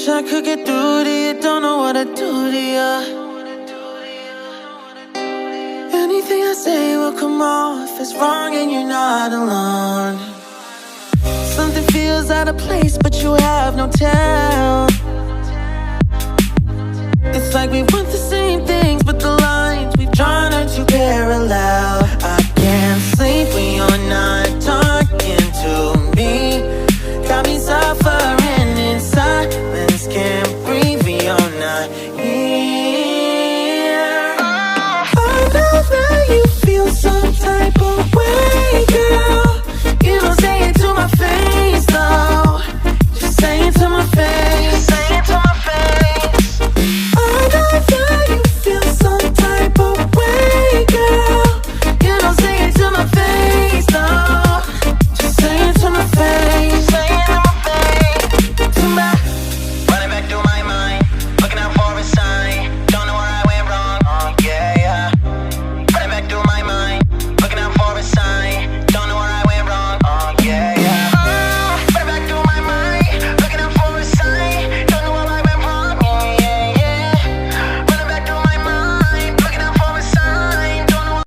Wish I could get through to you, don't know what I'd do to you. Anything I say will come off as wrong and you're not alone. Something feels out of place but you have no tell. It's like we want the same things but the lines we've drawn are too parallel.